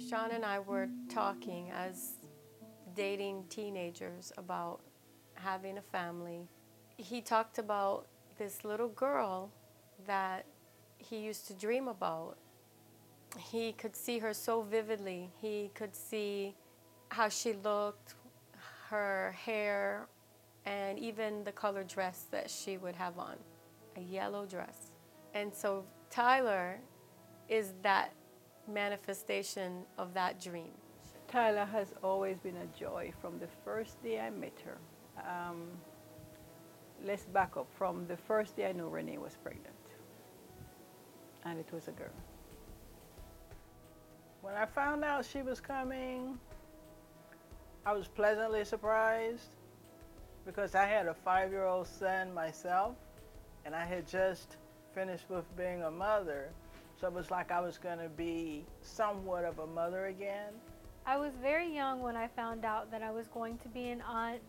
Sean and I were talking as dating teenagers about having a family. He talked about this little girl that he used to dream about. He could see her so vividly. He could see how she looked, her hair, and even the color dress that she would have on, a yellow dress. And so Tyler is that manifestation of that dream. Tyler has always been a joy from the first day I met her. Let's back up. From the first day I knew Renee was pregnant, and it was a girl. When I found out she was coming, I was pleasantly surprised because I had a 5-year-old son myself, and I had just finished with being a mother. So it was like I was going to be somewhat of a mother again. I was very young when I found out that I was going to be an aunt,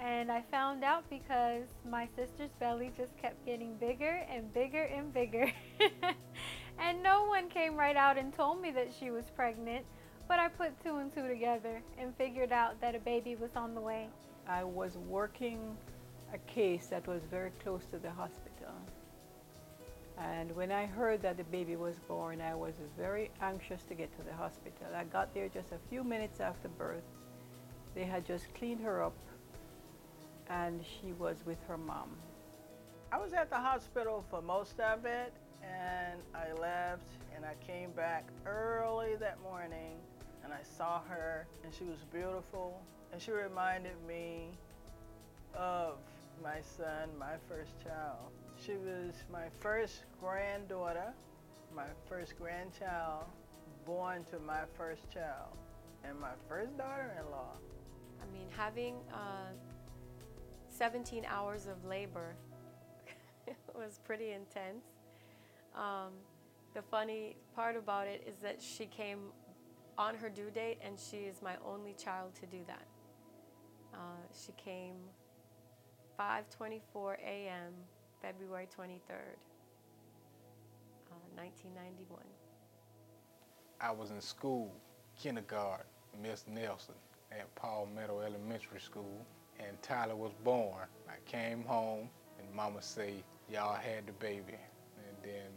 and I found out because my sister's belly just kept getting bigger and bigger and bigger. And no one came right out and told me that she was pregnant, but I put 2 and 2 together and figured out that a baby was on the way. I was working a case that was very close to the hospital. And when I heard that the baby was born, I was very anxious to get to the hospital. I got there just a few minutes after birth. They had just cleaned her up, and she was with her mom. I was at the hospital for most of it, and I left, and I came back early that morning, and I saw her, and she was beautiful, and she reminded me of my son, my first child. She was my first granddaughter, my first grandchild, born to my first child, and my first daughter-in-law. I mean, having 17 hours of labor was pretty intense. The funny part about it is that she came on her due date, and she is my only child to do that. She came 5:24 a.m. February 23rd, 1991. I was in school, kindergarten, Miss Nelson at Paul Meadow Elementary School, and Tyler was born. I came home, and Mama said, y'all had the baby. And then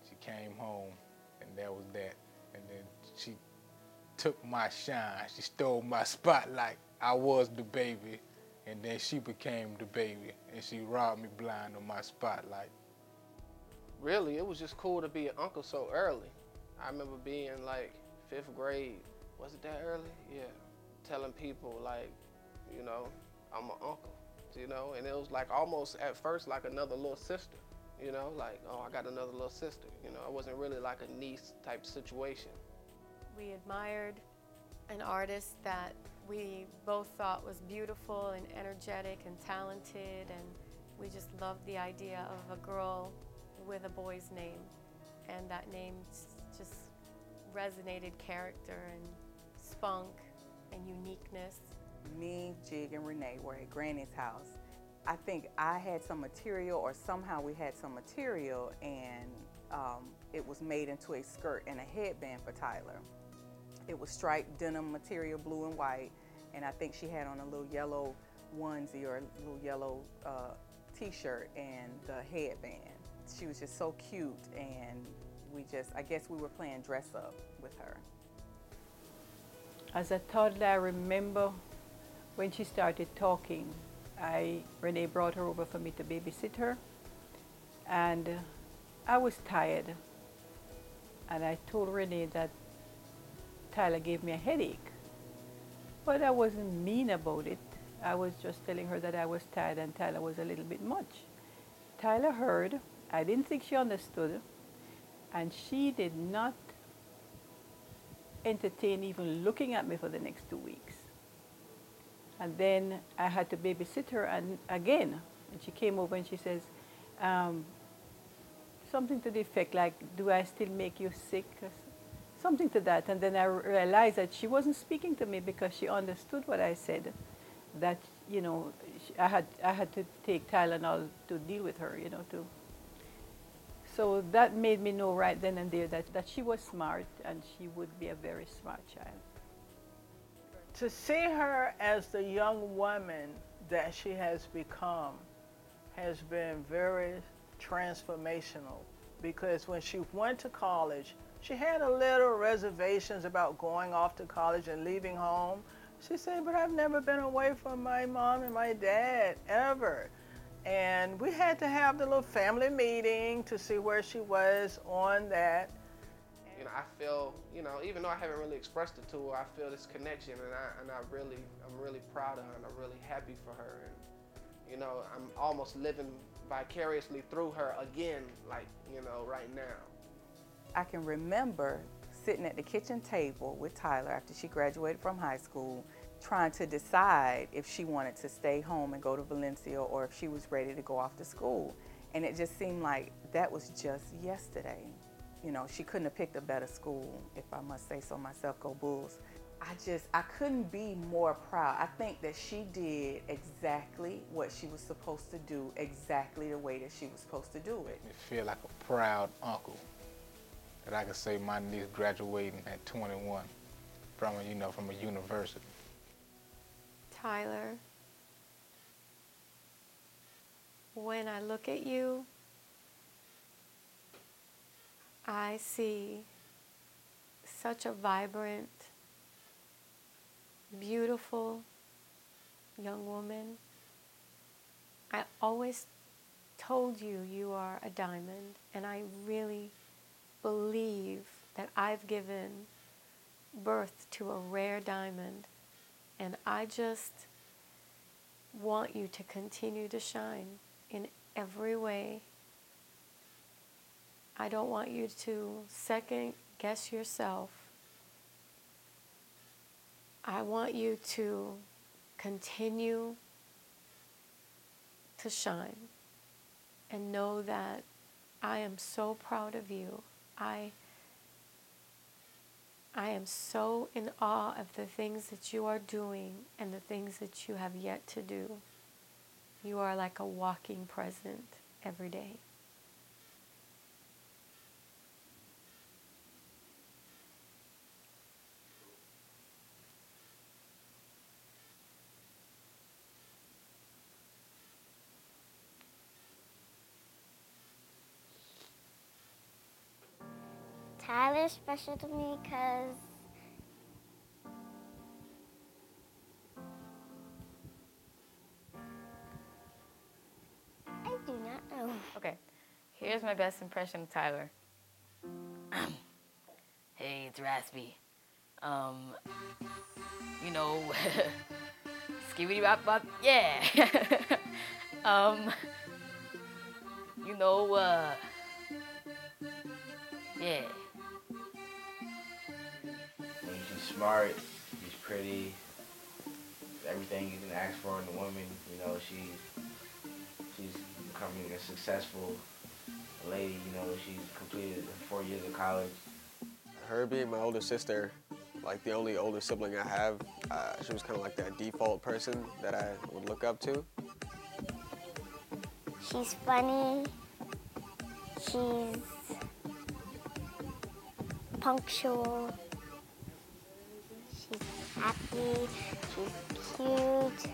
she came home, and that was that. And then she took my shine. She stole my spotlight. I was the baby, and then she became the baby, and she robbed me blind of my spotlight. Really, it was just cool to be an uncle so early. I remember being like 5th grade. Was it that early? Yeah. Telling people like, you know, I'm an uncle, you know, and it was like almost at first like another little sister, you know, like, oh, I got another little sister, you know. It wasn't really like a niece type situation. We admired an artist that we both thought was beautiful and energetic and talented, and we just loved the idea of a girl with a boy's name, and that name just resonated character and spunk and uniqueness. Me, Jig, and Renee were at Granny's house. I think I had some material, or somehow we had some material, and it was made into a skirt and a headband for Tyler. It was striped denim material, blue and white, and I think she had on a little yellow onesie or a little yellow t-shirt and the headband. She was just so cute, and I guess we were playing dress up with her. As a toddler, I remember when she started talking, Renee brought her over for me to babysit her, and I was tired, and I told Renee that Tyler gave me a headache, but I wasn't mean about it. I was just telling her that I was tired and Tyler was a little bit much. Tyler heard. I didn't think she understood, and she did not entertain even looking at me for the next 2 weeks. And then I had to babysit her, and again, and she came over and she says, something to the effect like, do I still make you sick? Something to that. And then I realized that she wasn't speaking to me because she understood what I said, that, you know, I had to take Tylenol to deal with her, you know, So that made me know right then and there that she was smart and she would be a very smart child. To see her as the young woman that she has become has been very transformational, because when she went to college, she had a little reservations about going off to college and leaving home. She said, but I've never been away from my mom and my dad ever. And we had to have the little family meeting to see where she was on that. You know, I feel, you know, even though I haven't really expressed it to her, I feel this connection, and I'm really proud of her, and I'm really happy for her. And, you know, I'm almost living vicariously through her again, like, you know, right now. I can remember sitting at the kitchen table with Tyler after she graduated from high school, trying to decide if she wanted to stay home and go to Valencia or if she was ready to go off to school. And it just seemed like that was just yesterday. You know, she couldn't have picked a better school, if I must say so myself. Go Bulls. I couldn't be more proud. I think that she did exactly what she was supposed to do, exactly the way that she was supposed to do it. I feel like a proud uncle that I could say my niece graduating at 21 from a university. Tyler, when I look at you, I see such a vibrant, beautiful young woman. I always told you you are a diamond, and I really believe that I've given birth to a rare diamond, and I just want you to continue to shine in every way. I don't want you to second guess yourself. I want you to continue to shine and know that I am so proud of you. I am so in awe of the things that you are doing and the things that you have yet to do. You are like a walking present every day. Tyler's special to me because I do not know. Okay, here's my best impression of Tyler. Hey, it's Raspy. You know, skibbity bop bop, yeah. You know, yeah. I mean, she's smart, she's pretty, everything you can ask for in a woman. You know, she's becoming a successful lady. You know, she's completed 4 years of college. Her being my older sister, like the only older sibling I have, she was kind of like that default person that I would look up to. She's funny. She's punctual. She's happy. She's cute.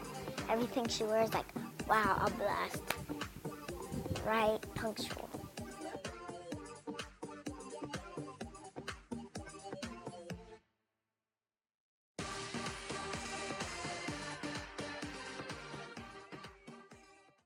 Everything she wears, like, wow, a blast. Right? Punctual.